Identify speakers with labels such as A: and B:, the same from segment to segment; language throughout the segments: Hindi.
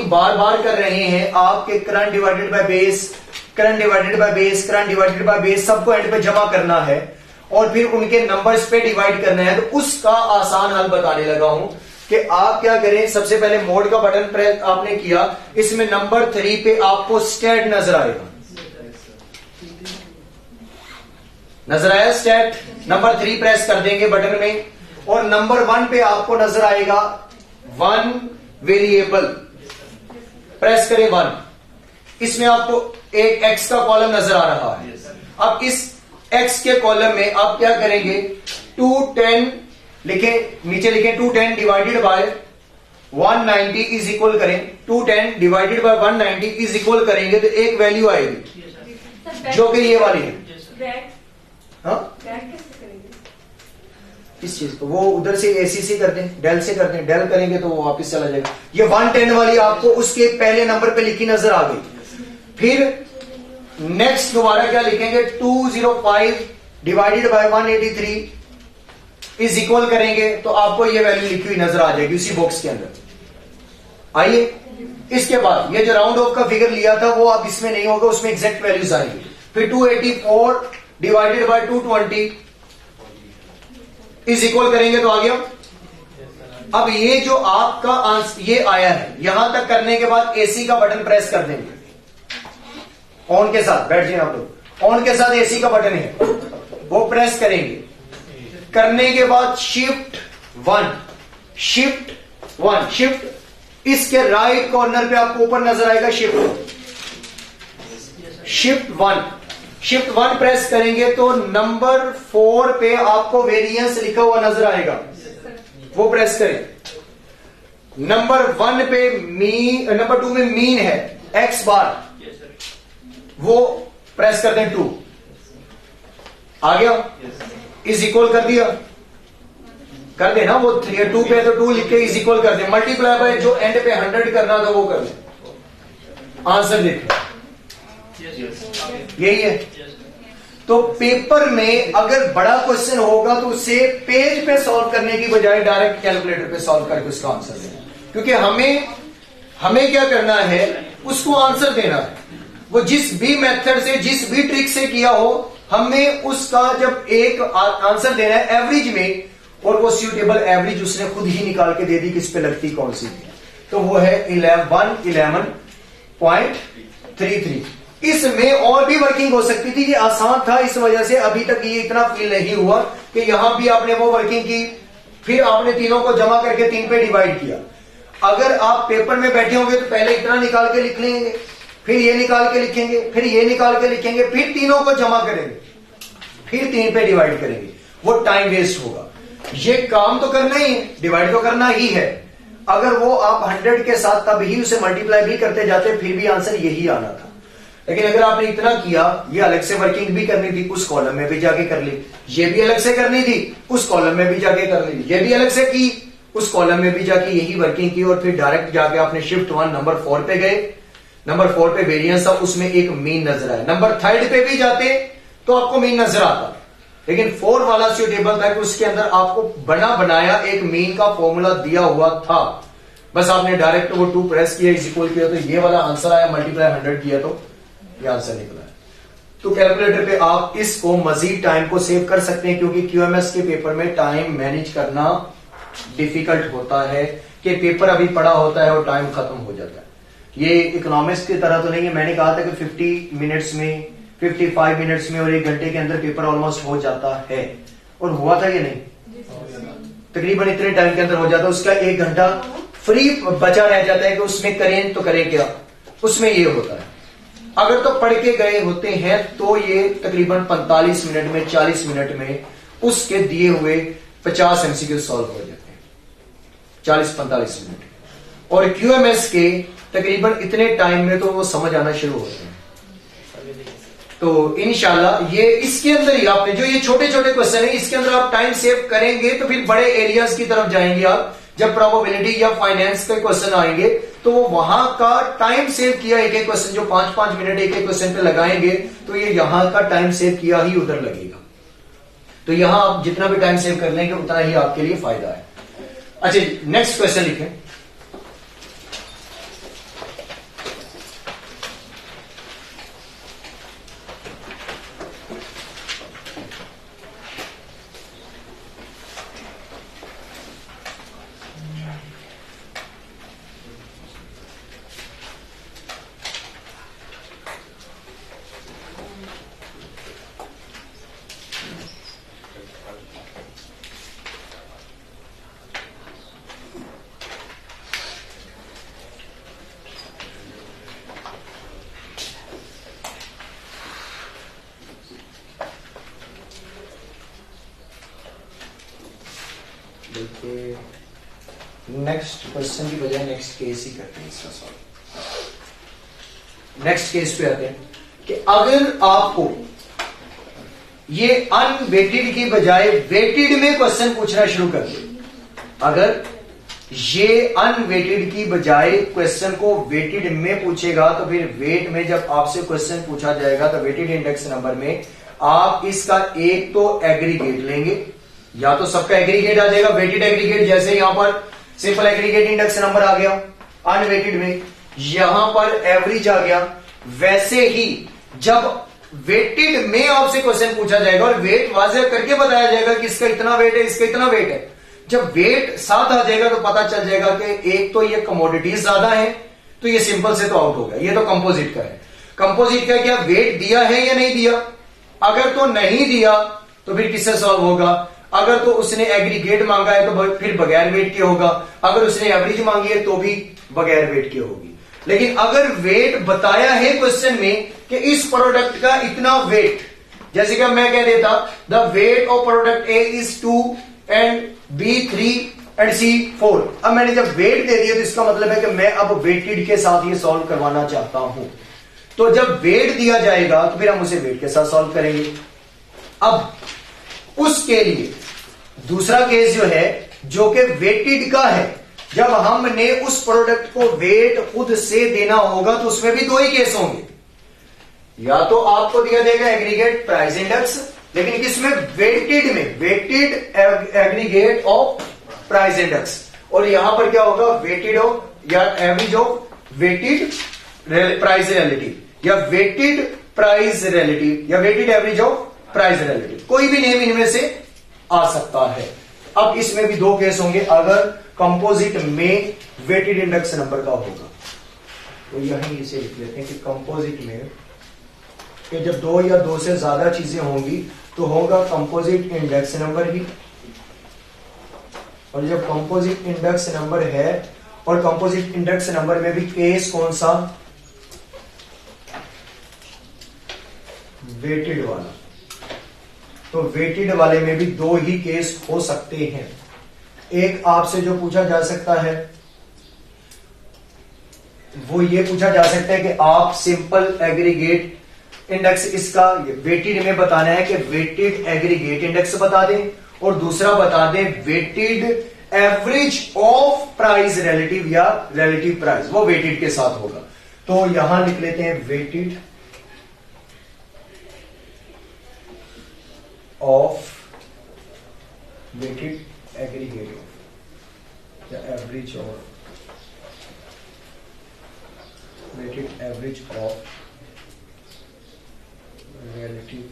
A: बार बार कर रहे हैं आपके current divided by base, current divided by base, current divided by base, सबको एंड पे जमा करना है और फिर उनके नंबर्स पे डिवाइड करना है। तो उसका आसान हल बताने लगा हूं कि आप क्या करें। सबसे पहले मोड का बटन प्रेस आपने किया, इसमें नंबर 3 पे आपको स्टेट नजर आएगा, नजर आया स्टेट, नंबर 3 प्रेस कर देंगे बटन में और नंबर 1 पे आपको नजर आएगा 1 वेरिएबल, प्रेस करें 1। इसमें आपको एक एक्स का कॉलम नजर आ रहा है। अब इस एक्स के कॉलम में आप क्या करेंगे, 210 लिखें, नीचे लिखें 210 डिवाइडेड बाय 190 इज इक्वल करें, 210 डिवाइडेड बाय 190 इज इक्वल करेंगे तो एक वैल्यू आएगी जो कि ये वाली है। हाँ, किस चीज को, वो उधर से एसी से करते हैं, डेल से करते हैं, डेल करेंगे तो वो वापस चला जाएगा। ये 110 वाली आपको उसके पहले नंबर पे लिखी नजर आ गई। फिर नेक्स्ट दोबारा क्या लिखेंगे, 205 डिवाइडेड बाय 183 इज इक्वल करेंगे तो आपको ये वैल्यू लिखी हुई नजर आ जाएगी उसी बॉक्स के अंदर। आइए, इसके बाद ये जो राउंड ऑफ का फिगर लिया था वो अब इसमें नहीं होगा, उसमें एग्जैक्ट वैल्यूज आएंगी। फिर 284 डिवाइडेड बाय 220 इज इक्वल करेंगे तो आ गया। अब ये जो आपका आंसर ये आया है, यहां तक करने के बाद एसी का बटन प्रेस कर देंगे ऑन के साथ, बैठ जाइए आप लोग, ऑन के साथ एसी का बटन है वो प्रेस करेंगे। करने के बाद शिफ्ट 1, शिफ्ट 1, शिफ्ट इसके राइट कॉर्नर पे आपको ऊपर नजर आएगा शिफ्ट 1, शिफ्ट 1 प्रेस करेंगे तो नंबर 4 पे आपको वेरिएंस लिखा हुआ नजर आएगा, वो प्रेस करें। नंबर 1 पे मीन, नंबर 2 में मीन है एक्स बार, वो प्रेस कर दें 2, आ गया, इज इक्वल कर दिया, कर देना वो 2 पे तो 2 लिख के इज इक्वल कर दे, मल्टीप्लाई बाय जो एंड पे 100 करना था वो कर दे, आंसर देखो यही है। तो पेपर में अगर बड़ा क्वेश्चन होगा तो उसे पेज पे सॉल्व करने की बजाय डायरेक्ट कैलकुलेटर पे सॉल्व करके उसका आंसर देना, क्योंकि हमें क्या करना है, उसको आंसर देना है। वो जिस भी मेथड से, जिस भी ट्रिक से किया हो, हमें उसका जब एक आंसर देना है एवरेज में, और वो सूटेबल एवरेज उसने खुद ही निकाल के दे दी किस पे लगती कौन सी थी, तो वो है 11.33। इसमें और भी वर्किंग हो सकती थी, ये आसान था, इस वजह से अभी तक ये इतना फील नहीं हुआ कि यहां भी आपने वो वर्किंग की, फिर आपने तीनों को जमा करके 3 पे डिवाइड किया। अगर आप पेपर में बैठे होंगे तो पहले इतना निकाल के लिख लेंगे, फिर ये निकाल के लिखेंगे, फिर ये निकाल के लिखेंगे, फिर तीनों को जमा करेंगे, फिर 3 पे डिवाइड करेंगे, वो टाइम वेस्ट होगा। ये काम तो करना ही है, डिवाइड तो करना ही है। अगर वो आप 100 के साथ तब ही उसे मल्टीप्लाई भी करते जाते फिर भी आंसर यही आना था। लेकिन अगर आपने इतना किया, ये अलग से वर्किंग भी करनी थी, उस कॉलम में भी जाके कर ली, ये भी अलग से करनी थी, उस कॉलम में भी जाके कर ली, ये भी अलग से की, उस कॉलम में भी जाके यही वर्किंग की, और फिर डायरेक्ट जाके आपने शिफ्ट 1 नंबर 4 पे गए, नंबर 4 पे वेरिएंस था, उसमें एक मीन नजर आया। नंबर 3 पे भी जाते तो आपको मीन नजर आता, लेकिन 4 वाला सूटेबल था कि उसके अंदर आपको बना बनाया एक मीन का फॉर्मूला दिया हुआ था, बस आपने डायरेक्ट वो 2 प्रेस किया, इज इक्वल किया, तो ये वाला आंसर आया, मल्टीप्लाई 100 किया तो ये आंसर निकला है। तो कैलकुलेटर पे आप इसको मजीद टाइम को सेव कर सकते हैं, क्योंकि क्यूएमएस के पेपर में टाइम मैनेज करना डिफिकल्ट होता है कि पेपर अभी पड़ा होता है और टाइम खत्म हो जाता है। ये इकोनॉमिक्स की तरह तो नहीं है, मैंने कहा था कि 50 मिनट्स में, 55 मिनट्स में और 1 घंटे के अंदर पेपर ऑलमोस्ट हो जाता है, और हुआ था ये नहीं, तकरीबन इतने टाइम के अंदर हो जाता है। उसका 1 घंटा फ्री बचा रह जाता है कि उसमें करें तो करें क्या, उसमें ये होता है। अगर तो पढ़ के गए होते हैं तो ये तकरीबन 45 मिनट में, 40 मिनट में उसके दिए हुए 50 एमसीक्यू सॉल्व हो जाते हैं, 40-45 मिनट। और क्यूएमएस के तकरीबन इतने टाइम में तो वो समझ आना शुरू होते हैं। तो इंशाल्लाह ये इसके अंदर ही आपने जो ये छोटे छोटे क्वेश्चन है, इसके अंदर आप टाइम सेव करेंगे तो फिर बड़े एरियाज की तरफ जाएंगे आप। जब प्रोबेबिलिटी या फाइनेंस के क्वेश्चन आएंगे तो वो वहां का टाइम सेव किया एक एक क्वेश्चन, जो 5-5 मिनट एक एक क्वेश्चन पे लगाएंगे तो ये यहां का टाइम सेव किया ही उधर लगेगा। तो यहां आप जितना भी टाइम सेव कर लेंगे उतना ही आपके लिए फायदा है। अच्छा, नेक्स्ट क्वेश्चन लिखें। नेक्स्ट क्वेश्चन की बजाय नेक्स्ट केस ही करते हैं इसका सॉल्व। नेक्स्ट केस पे आते हैं कि अगर आपको ये अनवेटेड की बजाय वेटेड में क्वेश्चन पूछना शुरू कर दे, अगर ये अनवेटेड की बजाय क्वेश्चन को वेटेड में पूछेगा तो फिर वेट में जब आपसे क्वेश्चन पूछा जाएगा तो वेटेड इंडेक्स नंबर में आप इसका एक तो एग्रीगेट लेंगे, या तो सबका एग्रीगेट आ जाएगा वेटेड एग्रीगेट, जैसे यहां पर सिंपल एग्रीगेट इंडेक्स नंबर आ गया अनवेटेड में, यहां पर एवरेज आ गया। वैसे ही जब वेटेड में आपसे क्वेश्चन पूछा जाएगा और वेट वाज़ेह करके बताया जाएगा कि इसका इतना वेट है, इसका इतना वेट है, जब वेट साथ आ जाएगा तो पता चल जाएगा कि एक तो ये कमोडिटीज ज्यादा है, तो ये सिंपल से तो आउट हो गया। ये तो कंपोजिट का है। कंपोजिट का क्या वेट दिया है या नहीं दिया? अगर तो नहीं दिया तो फिर किससे सॉल्व होगा? अगर तो उसने एग्रीगेट मांगा है तो फिर बगैर वेट के होगा, अगर उसने एवरेज मांगी है तो भी बगैर वेट के होगी। लेकिन अगर वेट बताया है क्वेश्चन में कि इस प्रोडक्ट का इतना वेट, जैसे कि मैं कह देता the weight of product A is 2 and B 3 and C 4। अब मैंने जब वेट दे दिया तो इसका मतलब है कि मैं अब वेटेड के साथ ये सॉल्व करवाना चाहता हूं। तो जब वेट दिया जाएगा तो फिर हम उसे वेट के साथ सॉल्व करेंगे। अब उसके लिए दूसरा केस जो है जो कि वेटेड का है, जब हमने उस प्रोडक्ट को वेट खुद से देना होगा तो उसमें भी दो ही केस होंगे। या तो आपको दिया जाएगा एग्रीगेट प्राइस इंडेक्स, लेकिन किसमें? वेटेड में, weighted aggregate of price index, और यहां पर क्या होगा? वेटेड ऑफ या average of weighted price relative या वेटेड प्राइस रिलेटिव या weighted average of price relative, कोई भी नेम इनमें से आ सकता है। अब इसमें भी दो केस होंगे अगर कंपोजिट में वेटेड इंडेक्स नंबर का होगा। तो यहीं इसे लिख लेते हैं कि कंपोजिट में कि जब दो या दो से ज्यादा चीजें होंगी तो होगा कंपोजिट इंडेक्स नंबर ही, और जब कंपोजिट इंडेक्स नंबर है और कंपोजिट इंडेक्स नंबर में भी केस कौन सा? वेटेड वाला। तो वेटेड वाले में भी दो ही केस हो सकते हैं। एक आपसे जो पूछा जा सकता है वो ये पूछा जा सकता है कि आप सिंपल एग्रीगेट इंडेक्स इसका वेटेड में बताना है कि वेटेड एग्रीगेट इंडेक्स बता दें, और दूसरा बता दें weighted average of price relative या रिलेटिव प्राइस, वो वेटेड के साथ होगा। तो यहां लिख लेते हैं वेटेड ऑफ वेटेड एग्रीगेट या average of weighted average of relative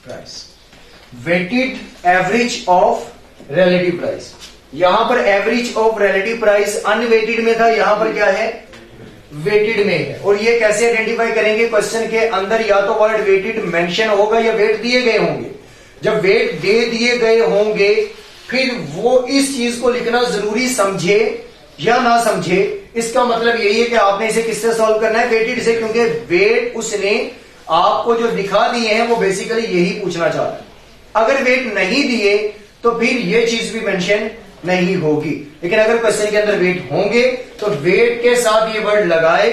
A: price. Weighted average of relative price, यहां पर average of relative price unweighted में था, यहां पर क्या है? वेटेड में है। और ये कैसे आइडेंटिफाई करेंगे? क्वेश्चन के अंदर या तो वर्ड वेटेड मेंशन होगा या वेट दिए गए होंगे। जब वेट दे दिए गए होंगे फिर वो इस चीज को लिखना जरूरी समझे या ना समझे, इसका मतलब यही है कि आपने इसे किससे सॉल्व करना है? वेटेड से, क्योंकि वेट उसने आपको जो दिखा दिए हैं वो बेसिकली यही पूछना चाह रहा है। अगर वेट नहीं दिए तो फिर ये चीज भी मेंशन नहीं होगी, लेकिन अगर क्वेश्चन के अंदर वेट होंगे तो वेट के साथ ये वर्ड लगाए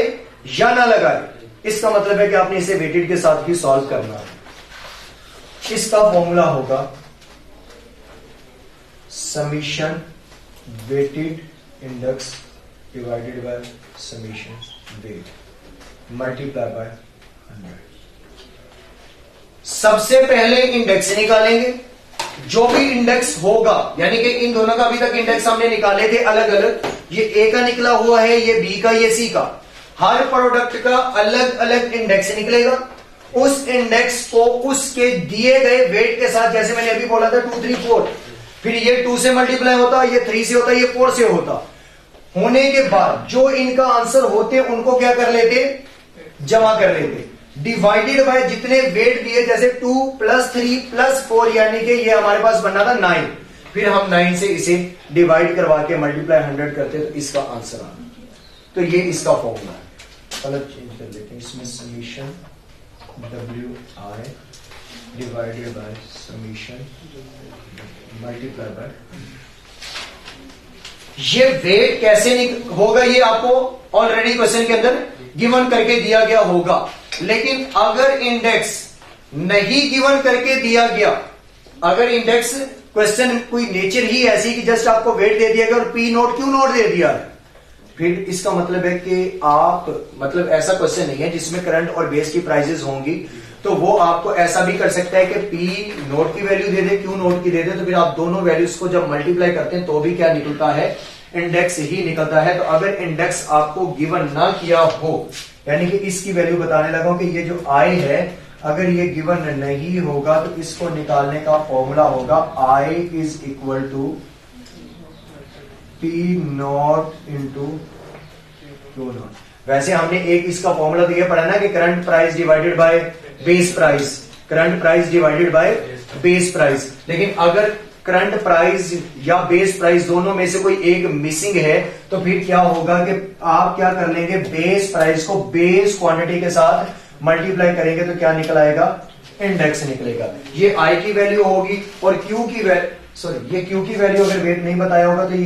A: या ना लगाए, इसका मतलब है कि आपने इसे वेटेड के साथ ही सॉल्व करना है। इसका फॉर्मूला होगा summation weighted index divided by summation weight multiply by 100। सबसे पहले इंडेक्स निकालेंगे, जो भी इंडेक्स होगा, यानी कि इन दोनों का अभी तक इंडेक्स हमने निकाले थे अलग अलग, ये ए का निकला हुआ है, ये बी का, ये सी का, हर प्रोडक्ट का अलग अलग इंडेक्स निकलेगा। उस इंडेक्स को उसके दिए गए वेट के साथ, जैसे मैंने अभी बोला था 2 3 4, फिर ये 2 से मल्टीप्लाई होता, ये 3 से होता, ये 4 से होता, होने के बाद जो इनका आंसर होते उनको क्या कर लेते? जमा कर लेते, डिवाइडेड बाय जितने वेट दिए, जैसे 2 + 3 + 4, यानी कि ये हमारे पास बनना था 9, फिर हम 9 से इसे डिवाइड करवा के मल्टीप्लाई 100 करते तो इसका आंसर आना। तो ये इसका फॉर्मूला है। कलर चेंज कर लेते हैं, इसमें summation WI divided by summation multiply by. ये वेट कैसे होगा ये आपको ऑलरेडी क्वेश्चन के अंदर गिवन करके दिया गया होगा। लेकिन अगर इंडेक्स नहीं गिवन करके दिया गया, अगर इंडेक्स क्वेश्चन कोई नेचर ही ऐसी कि जस्ट आपको वेट दे दिया गया और पी नोट क्यू नोट दे दिया है, फिर इसका मतलब है कि आप मतलब ऐसा क्वेश्चन नहीं है जिसमें करंट और बेस की प्राइजेस होंगी, तो वो आपको ऐसा भी कर सकता है कि पी नोट की वैल्यू दे दे, क्यू नोट की दे दे, तो फिर आप दोनों वैल्यूज को जब मल्टीप्लाई करते हैं तो भी क्या निकलता है, इंडेक्स ही निकलता है। तो अगर इंडेक्स आपको गिवन ना किया हो, यानी कि इसकी वैल्यू बताने लगा हूं कि ये जो आई है अगर ये गिवन नहीं होगा तो इसको निकालने का फॉर्मूला होगा I is equal to P naught into Q naught. वैसे हमने एक इसका फॉर्मूला तो ये पढ़ा ना कि current price divided by base price, current price divided by base price. लेकिन अगर करंट प्राइस या बेस प्राइस दोनों में से कोई एक मिसिंग है तो फिर क्या होगा कि आप क्या कर लेंगे, बेस प्राइस को बेस क्वांटिटी के साथ मल्टीप्लाई करेंगे तो क्या निकल आएगा, इंडेक्स निकलेगा। ये आई की वैल्यू होगी और क्यू की वैल्यू, सॉरी ये क्यू की वैल्यू अगर वेट नहीं बताया होगा तो ये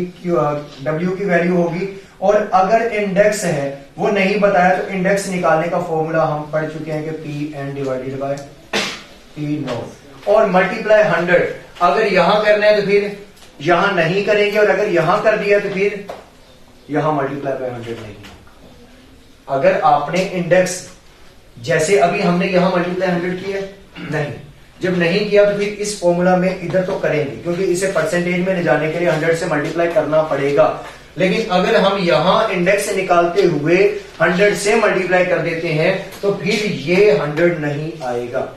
A: डब्ल्यू की वैल्यू होगी। और अगर इंडेक्स है वो नहीं बताया तो इंडेक्स निकालने का फॉर्मूला हम पढ़ चुके हैं कि P N divided by P not और मल्टीप्लाई 100। अगर यहां करना है तो फिर यहां नहीं करेंगे और अगर यहां कर दिया तो फिर यहां मल्टीप्लाई बाय 100 नहीं। अगर आपने इंडेक्स जैसे अभी हमने यहां मल्टीप्लाई 100 किया नहीं, जब नहीं किया तो फिर इस फॉर्मूला में इधर तो करेंगे क्योंकि इसे परसेंटेज में ले जाने के लिए 100 से मल्टीप्लाई करना पड़ेगा। लेकिन अगर हम यहां इंडेक्स निकालते हुए 100 से मल्टीप्लाई कर देते हैं तो फिर ये 100 नहीं आएगा।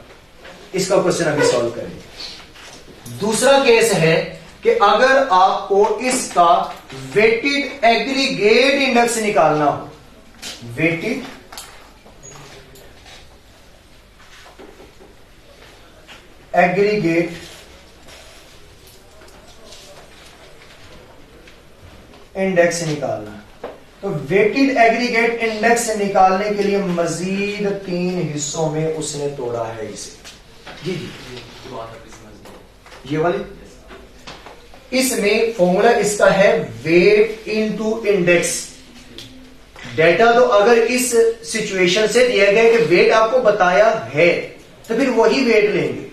A: इसका क्वेश्चन अभी सॉल्व करेंगे। दूसरा केस है कि अगर आपको इसका वेटेड एग्रीगेट इंडेक्स निकालना हो, वेटेड एग्रीगेट इंडेक्स निकालना, तो वेटेड एग्रीगेट इंडेक्स निकालने के लिए मजीद 3 हिस्सों में उसने तोड़ा है इसे। जी ये वाली, इसमें फॉर्मूला इसका है वेट इनटू इंडेक्स। डेटा तो अगर इस सिचुएशन से दिया गया कि वेट आपको बताया है तो फिर वही वेट लेंगे।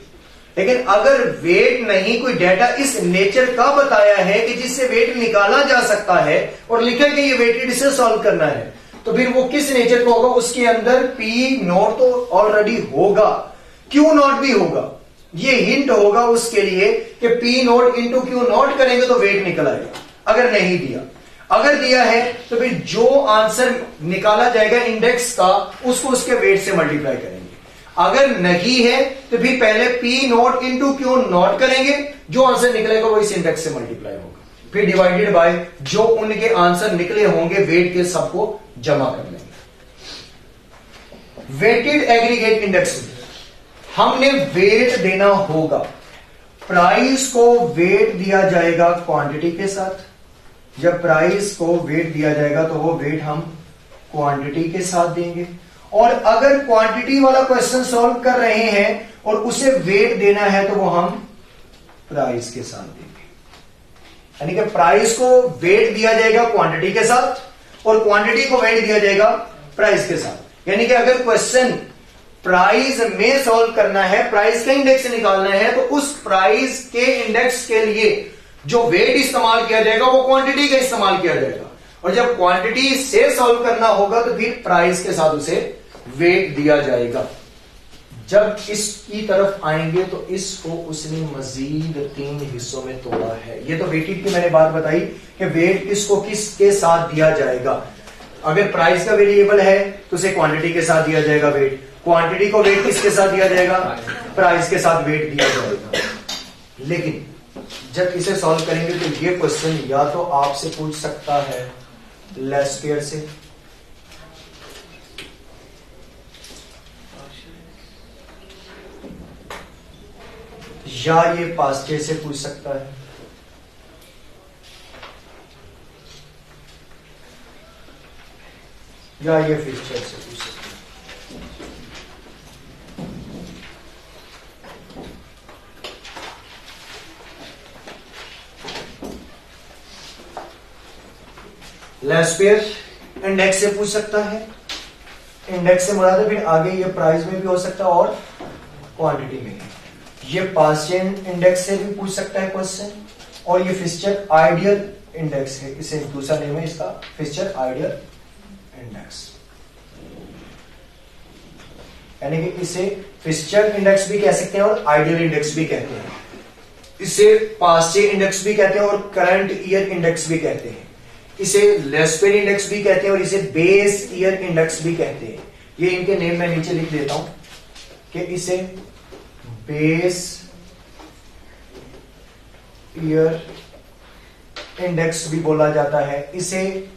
A: लेकिन अगर वेट नहीं, कोई डेटा इस नेचर का बताया है कि जिससे वेट निकाला जा सकता है और लिखा कि ये वेटेड से सॉल्व करना है, तो फिर वो किस नेचर का होगा, उसके अंदर पी नॉट तो ऑलरेडी होगा, क्यू नॉट भी होगा। ये हिंट होगा उसके लिए कि P naught into Q not करेंगे तो वेट निकल आएगा। अगर नहीं दिया, अगर दिया है तो फिर जो आंसर निकाला जाएगा इंडेक्स का उसको उसके वेट से मल्टीप्लाई करेंगे। अगर नहीं है तो फिर पहले P naught into Q not करेंगे, जो आंसर निकलेगा वो इस इंडेक्स से मल्टीप्लाई होगा, फिर डिवाइडेड बाय जो उनके आंसर निकले होंगे वेट के सबको जमा कर लेंगे। वेटेड एग्रीगेट इंडेक्स में हमने वेट देना होगा, प्राइस को वेट दिया जाएगा क्वांटिटी के साथ। जब प्राइस को वेट दिया जाएगा तो वो वेट हम क्वांटिटी के साथ देंगे। और अगर क्वांटिटी वाला क्वेश्चन सॉल्व कर रहे हैं और उसे वेट देना है तो वो हम प्राइस के साथ देंगे। यानी कि प्राइस को वेट दिया जाएगा क्वांटिटी के साथ और क्वांटिटी को वेट दिया जाएगा प्राइस के साथ। यानी कि अगर क्वेश्चन प्राइस में सॉल्व करना है, प्राइस का इंडेक्स निकालना है, तो उस प्राइस के इंडेक्स के लिए जो वेट इस्तेमाल किया जाएगा वो क्वांटिटी का इस्तेमाल किया जाएगा। और जब क्वांटिटी से सॉल्व करना होगा तो फिर प्राइस के साथ उसे वेट दिया जाएगा। जब इसकी तरफ आएंगे तो इसको उसने मजीद 3 हिस्सों में तोड़ा है। ये तो वेटेड की मैंने बात बताई कि वेट इसको किसके साथ दिया जाएगा। अगर प्राइस का वेरिएबल है तो उसे क्वांटिटी के साथ दिया जाएगा वेट, क्वांटिटी को वेट किसके साथ दिया जाएगा, प्राइस के साथ वेट दिया जाएगा। लेकिन जब इसे सॉल्व करेंगे तो ये क्वेश्चन या तो आपसे पूछ सकता है लेस पेयर से, या ये पास्ट पेयर से पूछ सकता है, या ये फिक्चर से पूछ सकता है। लेस पेयर इंडेक्स से पूछ सकता है, इंडेक्स से मुराद है फिर आगे ये प्राइस में भी हो सकता है और क्वांटिटी में। ये पास चेन इंडेक्स से भी पूछ सकता है क्वेश्चन, और ये फिक्सचर आइडियल इंडेक्स है, इसे दूसरा नेम है इसका फिक्सचर आइडियल इंडेक्स, यानी कि इसे फिक्सचर इंडेक्स भी कह सकते हैं और आइडियल इंडेक्स भी कहते हैं। इसे पास्ट चेन इंडेक्स भी कहते हैं और करंट ईयर इंडेक्स भी कहते हैं। इसे लेस पेयर इंडेक्स भी कहते हैं और इसे बेस ईयर इंडेक्स भी कहते हैं। ये इनके नेम मैं नीचे लिख देता हूं कि इसे बेस ईयर इंडेक्स भी बोला जाता है, इसे